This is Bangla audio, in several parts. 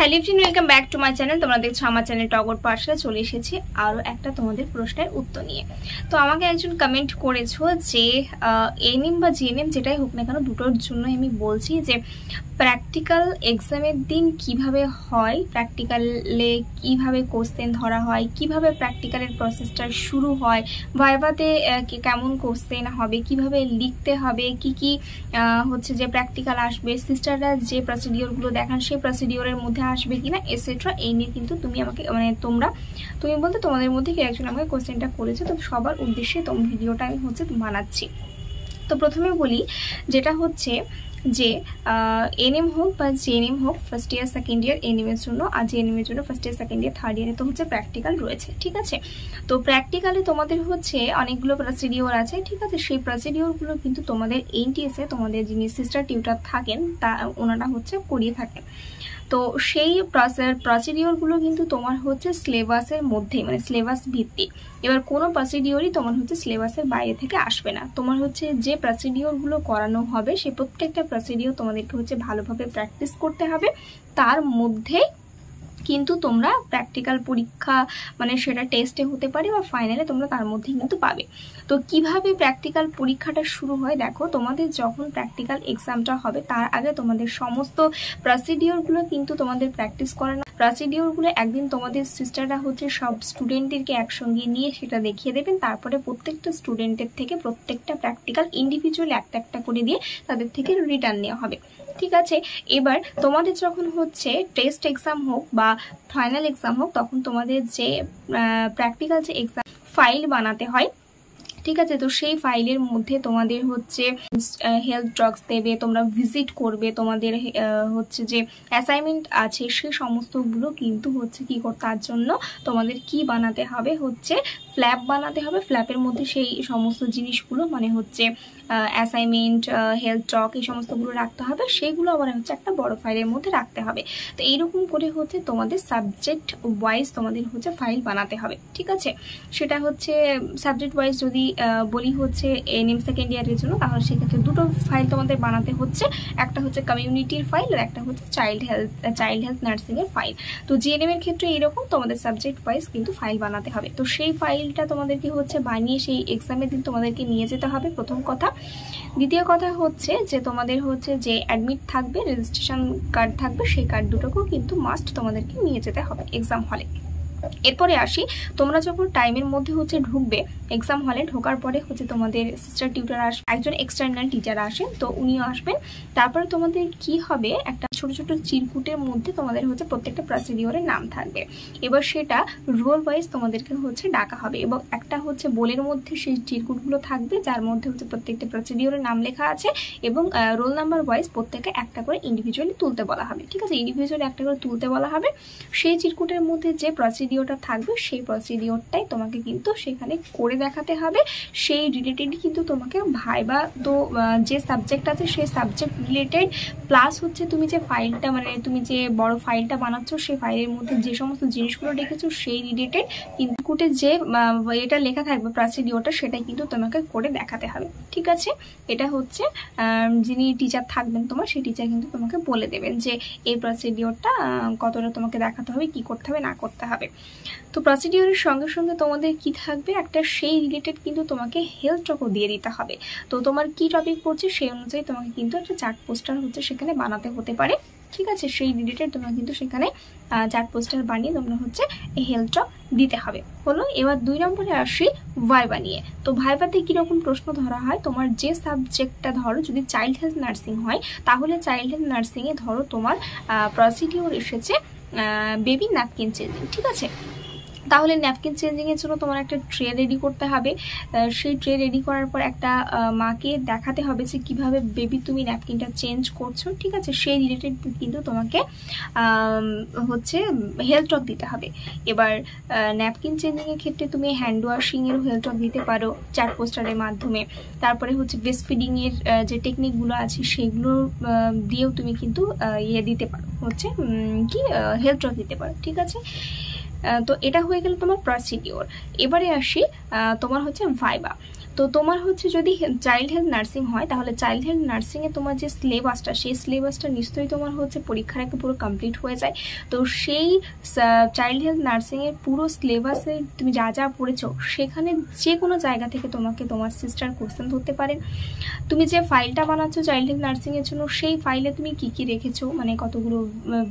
Hello everyone, welcome back to my channel. তোমরা দেখছো আমার চ্যানেল টগর পাঠশালা। চলে এসেছি আরও একটা তোমাদের প্রশ্নের উত্তর নিয়ে। তো আমাকে একজন কমেন্ট করেছো যে এনএম বা জিএনএম যেটাই হোক না কেন, দুটোর জন্য আমি বলছি যে প্র্যাকটিক্যাল এক্সামের দিন কিভাবে হয়, প্র্যাকটিক্যালে কিভাবে কোশ্চেন ধরা হয়, কিভাবে প্র্যাকটিক্যালের প্রসেসটা শুরু হয়, ভাইভাতে কেমন কোশ্চেন হবে, কিভাবে লিখতে হবে, কি কি হচ্ছে যে প্র্যাকটিক্যাল আসবে, সিস্টাররা যে প্রসিডিওরগুলো দেখান সেই প্রসিডিওরের মধ্যে আসবে কিনা এটসেট্রা, এই নিয়ে কিন্তু তুমি আমাকে তুমি বলতে তোমাদের মধ্যে কেউ একজন আমাকে কোশ্চেনটা করেছে। তো সবার উদ্দেশ্যে ভিডিওটা আমি বানাচ্ছি। তো প্রথমে বলি যেটা হচ্ছে যে এনএম হোক বা জিএনএম হোক, first year second year NM এর জন্য আর জিএনএম এর জন্য first year second year third ইয়ারে তো প্র্যাকটিক্যাল রয়েছে, ঠিক আছে। তো প্র্যাকটিক্যালে তোমাদের অনেকগুলো প্রসিডিওর আছে, ঠিক আছে। সেই প্রসিডিওরগুলো কিন্তু তোমাদের এনটিএসে তোমাদের যিনি সিস্টার টিউটার থাকেন ওনারা করিয়ে থাকেন। তো সেই প্রসিডিওরগুলো কিন্তু তোমার সিলেবাসের মধ্যে, সিলেবাস ভিত্তিক। এবার কোনো প্রসিডিওরই তোমার সিলেবাসের বাইরে থেকে আসবে না। তোমার যে প্রসিডিওরগুলো করানো হবে সেই প্রত্যেকটা প্রসিডিওর তোমাদেরকে ভালোভাবে প্র্যাকটিস করতে হবে। তার মধ্যে কিন্তু তোমরা প্র্যাকটিক্যাল পরীক্ষা সেটা টেস্টে হতে পারে বা ফাইনালে তোমরা তার মধ্যে কিন্তু পাবে। তো কিভাবে প্র্যাকটিক্যাল পরীক্ষাটা শুরু হয় দেখো, তোমাদের যখন প্র্যাকটিক্যাল এক্সামটা হবে তার আগে তোমাদের সমস্ত প্রসিডিওরগুলো কিন্তু তোমাদের প্র্যাকটিস করানো। প্রসিডিওরগুলো একদিন তোমাদের সিস্টাররা সব স্টুডেন্টদেরকে একসঙ্গে নিয়ে সেটা দেখিয়ে দেবেন। তারপরে প্রত্যেকটা স্টুডেন্টের থেকে প্রত্যেকটা প্র্যাকটিক্যাল ইন্ডিভিজুয়াল একটা একটা করে দিয়ে তাদের থেকে রিটার্ন নেওয়া হবে, ঠিক আছে। এবার তোমাদের যখন টেস্ট এক্সাম হোক বা ফাইনাল এক্সাম হোক, তখন তোমাদের যে প্র্যাকটিক্যাল যে এক্সাম ফাইল বানাতে হয়, ঠিক আছে। তো সেই ফাইলের মধ্যে তোমাদের হেলথ ড্রাগস দেবে, তোমরা ভিজিট করবে, তোমাদের যে অ্যাসাইনমেন্ট আছে সে সমস্তগুলো কিন্তু তার জন্য তোমাদের কি বানাতে হবে, ফ্ল্যাপ বানাতে হবে। ফ্ল্যাপের মধ্যে সেই সমস্ত জিনিসগুলো অ্যাসাইনমেন্ট, হেলথ টক, এই সমস্তগুলো রাখতে হবে। সেইগুলো আবার একটা বড় ফাইলের মধ্যে রাখতে হবে। তো এইরকম করে তোমাদের সাবজেক্ট ওয়াইজ তোমাদের ফাইল বানাতে হবে, ঠিক আছে। সেটা সাবজেক্ট ওয়াইজ যদি বলি এনএম সেকেন্ড ইয়ারের জন্য, তাহলে সেক্ষেত্রে দুটো ফাইল তোমাদের বানাতে একটা কমিউনিটির ফাইল আর একটা চাইল্ড হেলথ নার্সিং এর ফাইল। তো জিএনএম এর ক্ষেত্রে এইরকম তোমাদের সাবজেক্ট ওয়াইজ কিন্তু ফাইল বানাতে হবে। তো সেই ফাইলটা তোমাদেরকে বানিয়ে সেই এক্সামের দিন তোমাদেরকে নিয়ে যেতে হবে, প্রথম কথা। দ্বিতীয় কথা যে তোমাদের যে অ্যাডমিট থাকবে, রেজিস্ট্রেশন কার্ড থাকবে, সেই কার্ড দুটোকেও কিন্তু মাস্ট তোমাদেরকে নিয়ে যেতে হবে এক্সাম হলে। এরপরে আসি, তোমরা যখন টাইমের মধ্যে ঢুকবে এক্সাম হলে, ঢোকার পরে তোমাদের সিস্টার টিউটার আসবে, একজন এক্সটার্নাল টিচার আসেন, তো উনিও আসবেন। তারপরে তোমাদের কি হবে, একটা ছোট ছোট চিরকুটের মধ্যে তোমাদের প্রত্যেকটা প্রসিডিওরের নাম থাকবে। এবার সেটা রোল ওয়াইজ তোমাদেরকে ডাকা হবে, এবং একটা বোলের মধ্যে সেই চিরকুটগুলো থাকবে, যার মধ্যে প্রত্যেকটা প্রসিডিওরের নাম লেখা আছে, এবং রোল নাম্বার ওয়াইজ প্রত্যেকে একটা করে ইন্ডিভিজুয়ালি তুলতে বলা হবে, ঠিক আছে। ইন্ডিভিজুয়ালি একটা করে তুলতে বলা হবে। সেই চিরকুটের মধ্যে যে প্রসিডিওরটা থাকবে সেই প্রসিডিওরটাই তোমাকে কিন্তু সেখানে করে দেখাতে হবে। সেই রিলেটেড কিন্তু তোমাকে ভাইবা, তো যে সাবজেক্ট আছে সেই সাবজেক্ট রিলেটেড প্লাস তুমি যে ফাইলটা তুমি যে বড় ফাইলটা বানাচ্ছ সেই ফাইলের মধ্যে যে সমস্ত জিনিসগুলো রেখেছো সেই রিলেটেড কিন্তু যে এটা লেখা থাকবে প্রসিডিওরটা, সেটাই কিন্তু তোমাকে করে দেখাতে হবে, ঠিক আছে। এটা যিনি টিচার থাকবেন তোমার, সেই টিচার কিন্তু তোমাকে বলে দেবেন যে এই প্রসিডিওরটা কতটা তোমাকে দেখাতে হবে, কি করতে হবে না করতে হবে। তো প্রসিডিওরের সঙ্গে সঙ্গে তোমাদের কি থাকবে, একটা সেই রিলেটেড কিন্তু তোমাকে হেলথ টকও দিয়ে দিতে হবে। তো তোমার কি টপিক পড়ছে সেই অনুযায়ী তোমাকে কিন্তু একটা চার্ট পোস্টার সেখানে বানাতে হতে পারে, ঠিক আছে। সেই রিলেটেড তোমরা কিন্তু সেখানে চার্ট পোস্টার বানিয়ে তোমরা এই হেলথ টক দিতে হবে, হলো। এবার 2 নম্বরে আসি ভাইবা নিয়ে। তো ভাইবাতে কিরকম প্রশ্ন ধরা হয়, তোমার যে সাবজেক্টটা ধরো, যদি চাইল্ড হেলথ নার্সিং হয় তাহলে চাইল্ড হেলথ নার্সিংয়ে ধরো তোমার প্রসিডিওর এসেছে বেবি ন্যাপকিন চেঞ্জিং, ঠিক আছে। তাহলে ন্যাপকিন চেঞ্জিংয়ের জন্য তোমার একটা ট্রে রেডি করতে হবে। সেই ট্রে রেডি করার পর একটা মাকে দেখাতে হবে যে কিভাবে বেবি তুমি ন্যাপকিনটা চেঞ্জ করছো, ঠিক আছে। সেই রিলেটেড কিন্তু তোমাকে হেলথ টক দিতে হবে। এবার ন্যাপকিন চেঞ্জিংয়ের ক্ষেত্রে তুমি হ্যান্ড ওয়াশিংয়েরও হেলথ টক দিতে পারো চার্ট পোস্টারের মাধ্যমে। তারপরে ব্রেস্ট ফিডিংয়ের যে টেকনিকগুলো আছে সেগুলো দিয়েও তুমি কিন্তু দিতে পারো, হেলথ টক দিতে পারো, ঠিক আছে। তো এটা হয়ে গেল তোমার প্রসিডিওর। এবারে আসি তোমার ভাইবা। তো তোমার হচ্ছে যদি চাইল্ড হেলথ নার্সিং হয় তাহলে চাইল্ড হেলথ নার্সিংয়ে তোমার যে সিলেবাসটা সেই সিলেবাসটা নিশ্চয়ই তোমার হচ্ছে পরীক্ষার আগে পুরো কমপ্লিট হয়ে যায়। তো সেই চাইল্ড হেলথ নার্সিংয়ের পুরো সিলেবাসে তুমি যা যা পড়েছো সেখানে যে কোনো জায়গা থেকে তোমাকে তোমার সিস্টার কোশ্চেন ধরতে পারেন। তুমি যে ফাইলটা বানাচ্ছো চাইল্ড হেলথ নার্সিংয়ের জন্য সেই ফাইলে তুমি কি কি রেখেছো, মানে কতগুলো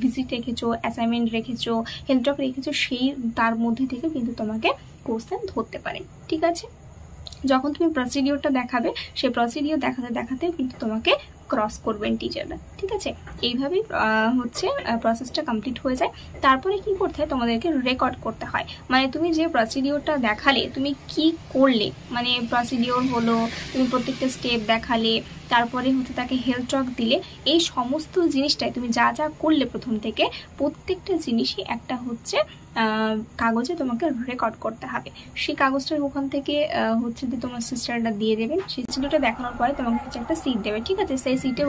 ভিজিট রেখেছো, অ্যাসাইনমেন্ট রেখেছো, হেলথ টক রেখেছো, সেই তার মধ্যে থেকে কিন্তু তোমাকে কোশ্চেন ধরতে পারে। ঠিক আছে, যখন তুমি প্রসিডিওরটা দেখাবে সেই প্রসিডিওর দেখাতে দেখাতেও কিন্তু তোমাকে ক্রস করবেন টিচাররা। ঠিক আছে, এইভাবেই হচ্ছে প্রসেসটা কমপ্লিট হয়ে যায়। তারপরে কি করতে হয়, তোমাদেরকে রেকর্ড করতে হয়। মানে তুমি যে প্রসিডিওরটা দেখালে তুমি কি করলে, মানে প্রসিডিওর হলো তুমি প্রত্যেকটা স্টেপ দেখালে, তারপরে হচ্ছে তাকে হেলথ টক দিলে, এই সমস্ত জিনিসটাই তুমি যা যা করলে প্রথম থেকে প্রত্যেকটা জিনিসই একটা হচ্ছে কাগজে তোমাকে রেকর্ড করতে হবে। সেই কাগজটার ওখান থেকে হচ্ছে যে তোমার সিস্টারটা দিয়ে দেবেন। সেই সিটটা দেখানোর পরে তোমাকে হচ্ছে একটা সিট দেবে। ঠিক আছে, সেই সিটে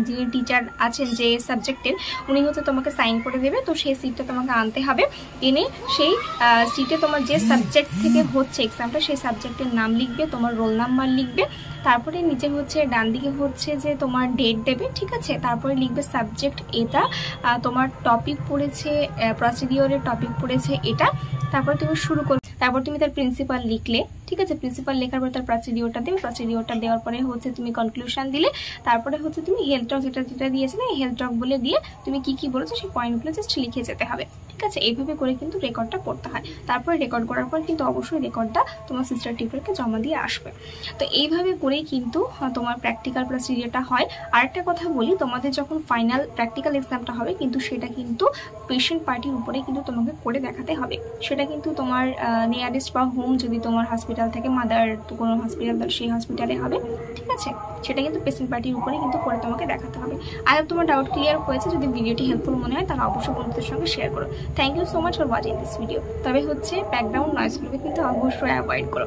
যিনি টিচার আছেন যে সাবজেক্টের উনি হচ্ছে তোমাকে সাইন করে দেবে। তো সেই সিটটা তোমাকে আনতে হবে, এনে সেই সিটে তোমার যে সাবজেক্ট থেকে হচ্ছে এক্সামটা সেই সাবজেক্টের নাম লিখবে, তোমার রোল নাম্বার লিখবে, তারপরে নিচে হচ্ছে ডান দিকে হচ্ছে যে তোমার ডেট দেবে। ঠিক আছে, তারপরে লিখবে সাবজেক্ট এটা, তোমার টপিক পড়েছে, প্রসিডিওরের টপিক পড়েছে এটা, তারপর তুমি শুরু করবে। তারপর তুমি তার প্রিন্সিপাল লিখলে। ঠিক আছে, প্রিন্সিপাল লেখার পর তার প্রসিডিওরটা দেবে, প্রসিডিওরটা দেওয়ার পরে হচ্ছে তুমি কনক্লুশন দিলে, তারপরে হচ্ছে তুমি হেলথ টক যেটা দিয়েছিলে হেলথ টক বলে দিয়ে তুমি কি কি বলেছো সেই পয়েন্টগুলো জাস্ট লিখে যেতে হবে। ঠিক আছে, এইভাবে করে কিন্তু রেকর্ডটা করতে হয়। তারপরে রেকর্ড করার পর কিন্তু অবশ্যই রেকর্ডটা তোমার সিস্টার টিচারকে জমা দিয়ে আসবে। তো এইভাবে করেই কিন্তু তোমার প্র্যাকটিক্যাল প্রসিডিওরটা হয়। আরেকটা কথা বলি, তোমাদের যখন ফাইনাল প্র্যাকটিক্যাল এক্সামটা হবে কিন্তু সেটা কিন্তু পেশেন্ট পার্টির উপরে কিন্তু তোমাকে করে দেখাতে হবে। সেটা কিন্তু তোমার নিয়ারেস্ট বা হোম যদি তোমার হসপিটাল থেকে মাদার কোনো হসপিটাল সেই হসপিটালে হবে। ঠিক আছে, সেটা কিন্তু পেশেন্ট পার্টির উপরে কিন্তু করে তোমাকে দেখাতে হবে। আই হোপ তোমার ডাউট ক্লিয়ার হয়েছে। যদি ভিডিওটি হেল্পফুল মনে হয় তাহলে অবশ্যই বন্ধুদের সঙ্গে শেয়ার করো। Thank you so much for watching this video. তবে হচ্ছে ব্যাকগ্রাউন্ড নয়েজগুলোকে কিন্তু অবশ্যই অ্যাভয়েড করো।